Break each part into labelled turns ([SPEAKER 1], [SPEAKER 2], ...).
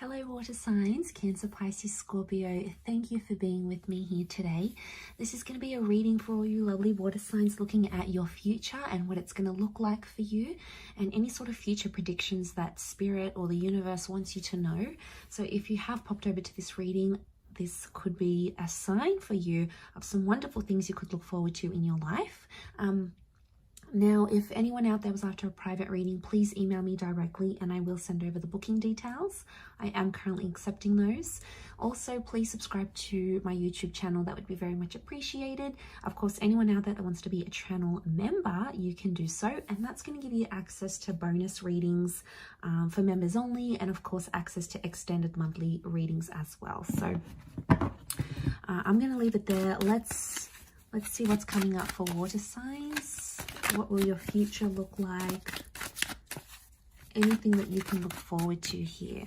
[SPEAKER 1] Hello water signs, Cancer, Pisces, Scorpio. Thank you for being with me here today. This is going to be a reading for all you lovely water signs, looking at your future and what it's going to look like for you and any sort of future predictions that spirit or the universe wants you to know. So if you have popped over to this reading, this could be a sign for you of some wonderful things you could look forward to in your life. Now, if anyone out there was after a private reading, please email me directly and I will send over the booking details. I am currently accepting those. Also, please subscribe to my YouTube channel. That would be very much appreciated. Of course, anyone out there that wants to be a channel member, you can do so. And that's going to give you access to bonus readings for members only. And of course, access to extended monthly readings as well. So I'm going to leave it there. Let's see what's coming up for water signs. What will your future look like? Anything that you can look forward to here.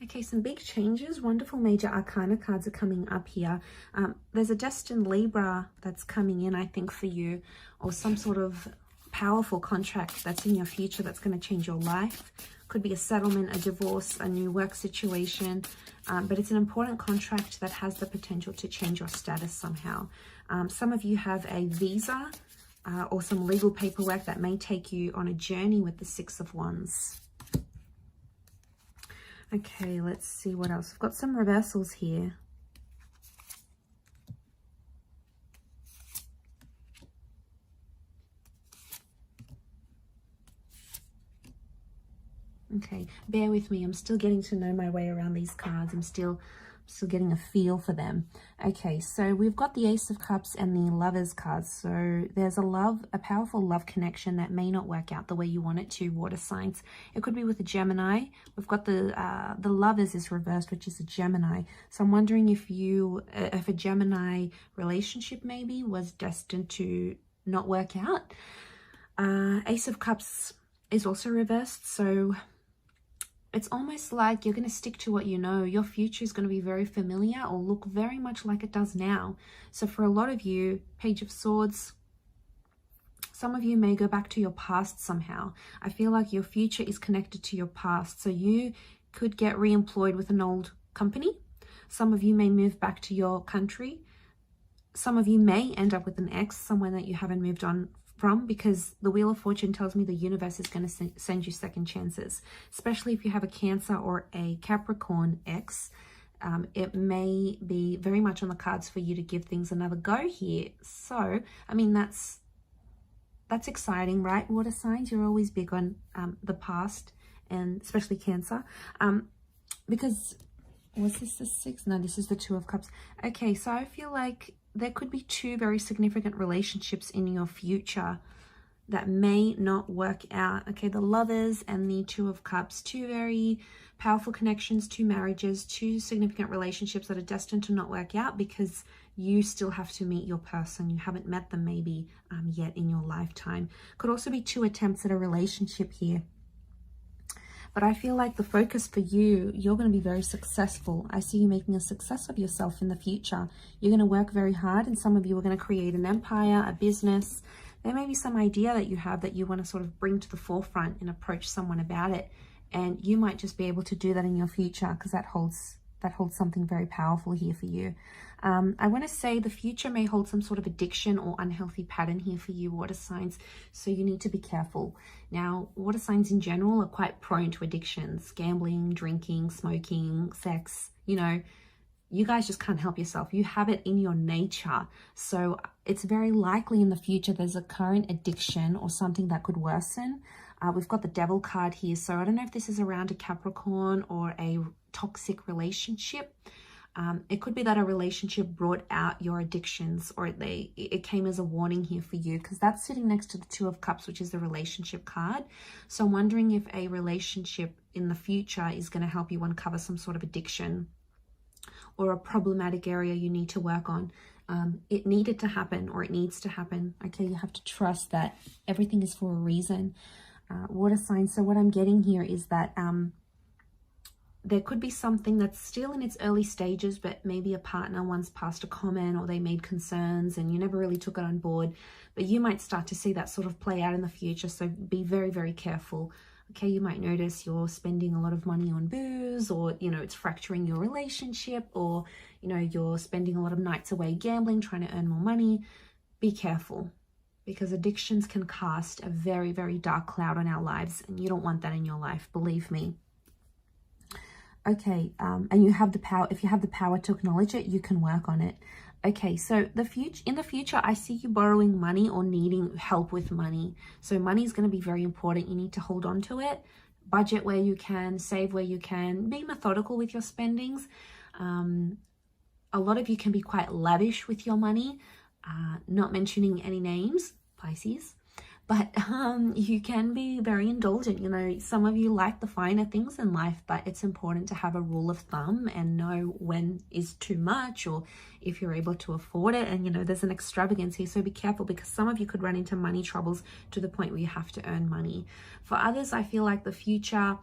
[SPEAKER 1] Okay, some big changes. Wonderful major arcana cards are coming up here. There's a destined Libra that's coming in, I think, for you, or some sort of powerful contract that's in your future that's going to change your life. Could be a settlement, a divorce, a new work situation, but it's an important contract that has the potential to change your status somehow. Some of you have a visa or some legal paperwork that may take you on a journey with the Six of Wands. Okay, let's see what else. I've got some reversals here. Okay, bear with me. I'm still getting to know my way around these cards. I'm still getting a feel for them. Okay, so we've got the Ace of Cups and the Lovers cards. So there's a powerful love connection that may not work out the way you want it to, water signs. It could be with a Gemini. We've got the Lovers is reversed, which is a Gemini. So I'm wondering if a Gemini relationship maybe was destined to not work out. Ace of Cups is also reversed. So it's almost like you're going to stick to what you know. Your future is going to be very familiar or look very much like it does now. So for a lot of you, Page of Swords, some of you may go back to your past somehow. I feel like your future is connected to your past. So you could get re-employed with an old company. Some of you may move back to your country. Some of you may end up with an ex, someone that you haven't moved on from, because the Wheel of Fortune tells me the universe is going to send you second chances, especially if you have a Cancer or a Capricorn ex. It may be very much on the cards for you to give things another go here. So, I mean, that's exciting, right? Water signs, you're always big on the past, and especially Cancer. Because, was this the Six? No, this is the Two of Cups. Okay, so I feel like there could be two very significant relationships in your future that may not work out. Okay, the Lovers and the Two of Cups, two very powerful connections, two marriages, two significant relationships that are destined to not work out because you still have to meet your person. You haven't met them maybe yet in your lifetime. Could also be two attempts at a relationship here. But I feel like the focus for you, you're going to be very successful. I see you making a success of yourself in the future. You're going to work very hard, and some of you are going to create an empire, a business. There may be some idea that you have that you want to sort of bring to the forefront and approach someone about it. And you might just be able to do that in your future because that holds something very powerful here for you. I want to say the future may hold some sort of addiction or unhealthy pattern here for you, water signs. So you need to be careful. Now, water signs in general are quite prone to addictions, gambling, drinking, smoking, sex. You know, you guys just can't help yourself. You have it in your nature. So it's very likely in the future there's a current addiction or something that could worsen. We've got the Devil card here. So I don't know if this is around a Capricorn or a toxic relationship. It could be that a relationship brought out your addictions, or it came as a warning here for you, because that's sitting next to the Two of Cups, which is the relationship card. So I'm wondering if a relationship in the future is going to help you uncover some sort of addiction or a problematic area you need to work on. It needed to happen, or it needs to happen. Okay, you have to trust that everything is for a reason. Water signs. So what I'm getting here is that there could be something that's still in its early stages, but maybe a partner once passed a comment or they made concerns and you never really took it on board. But you might start to see that sort of play out in the future. So be very, very careful. Okay, you might notice you're spending a lot of money on booze, or, you know, it's fracturing your relationship, or, you know, you're spending a lot of nights away gambling, trying to earn more money. Be careful, because addictions can cast a very, very dark cloud on our lives, and you don't want that in your life, believe me. Okay, and you have the power. If you have the power to acknowledge it, you can work on it. Okay, so in the future, I see you borrowing money or needing help with money. So money is going to be very important. You need to hold on to it. Budget where you can, save where you can. Be methodical with your spendings. A lot of you can be quite lavish with your money. Not mentioning any names, Pisces. But you can be very indulgent. You know, some of you like the finer things in life, but it's important to have a rule of thumb and know when is too much, or if you're able to afford it. And, you know, there's an extravagance here. So be careful, because some of you could run into money troubles to the point where you have to earn money. For others, I feel like the future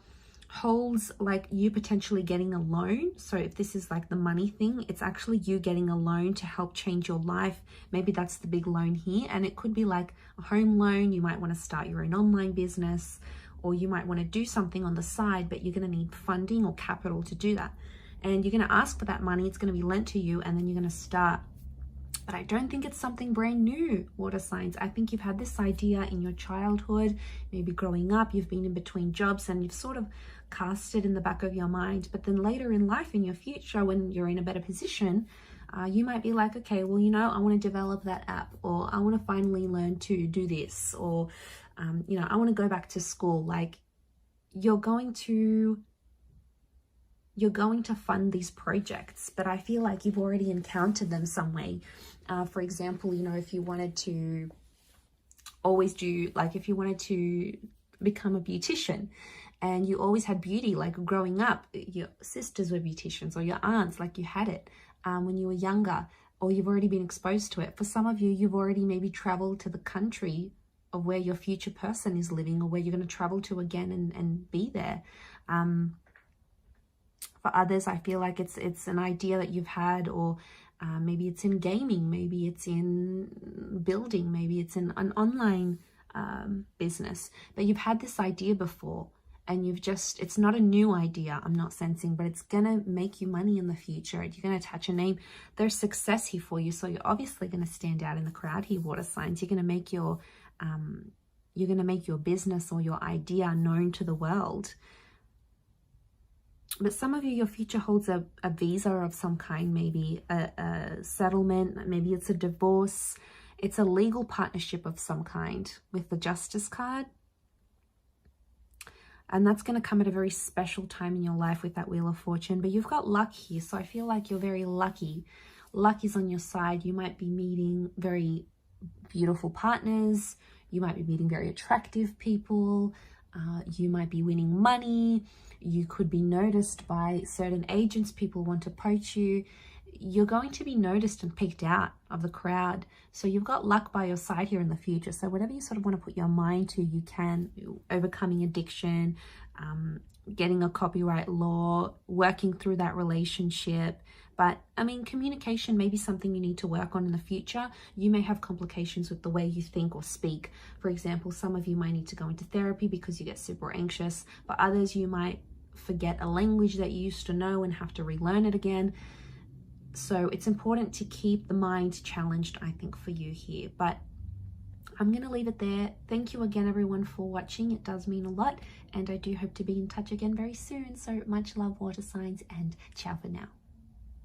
[SPEAKER 1] holds like you potentially getting a loan. So if this is like the money thing, it's actually you getting a loan to help change your life. Maybe that's the big loan here, and it could be like a home loan. You might want to start your own online business, or you might want to do something on the side, but you're going to need funding or capital to do that, and you're going to ask for that money. It's going to be lent to you, and then you're going to start. But I don't think it's something brand new, water signs. I think you've had this idea in your childhood, maybe growing up, you've been in between jobs, and you've sort of cast it in the back of your mind. But then later in life, in your future, when you're in a better position, you might be like, okay, well, you know, I want to develop that app, or I want to finally learn to do this, or, you know, I want to go back to school. Like, you're going to fund these projects, but I feel like you've already encountered them some way. For example, you know, if you wanted to always do, like if you wanted to become a beautician, and you always had beauty, like growing up, your sisters were beauticians, or your aunts, like you had it when you were younger, or you've already been exposed to it. For some of you, you've already maybe traveled to the country of where your future person is living, or where you're going to travel to again and be there. For others, I feel like it's an idea that you've had, or maybe it's in gaming, maybe it's in building, maybe it's in an online business, but you've had this idea before, and it's not a new idea, I'm not sensing, but it's going to make you money in the future. You're going to attach a name. There's success here for you. So you're obviously going to stand out in the crowd here, water signs. You're going to make your business or your idea known to the world. But some of you, your future holds a visa of some kind, maybe a settlement, maybe it's a divorce. It's a legal partnership of some kind with the Justice card. And that's going to come at a very special time in your life with that Wheel of Fortune. But you've got luck here. So I feel like you're very lucky. Luck is on your side. You might be meeting very beautiful partners. You might be meeting very attractive people. You might be winning money. You could be noticed by certain agents. People want to poach you. You're going to be noticed and picked out of the crowd. So you've got luck by your side here in the future. So whatever you sort of want to put your mind to, you can. Overcoming addiction, getting a copyright law, working through that relationship. But I mean, communication may be something you need to work on in the future. You may have complications with the way you think or speak. For example, some of you might need to go into therapy because you get super anxious. For others, you might forget a language that you used to know and have to relearn it again. So it's important to keep the mind challenged, I think, for you here. But I'm going to leave it there. Thank you again, everyone, for watching. It does mean a lot. And I do hope to be in touch again very soon. So much love, water signs, and ciao for now.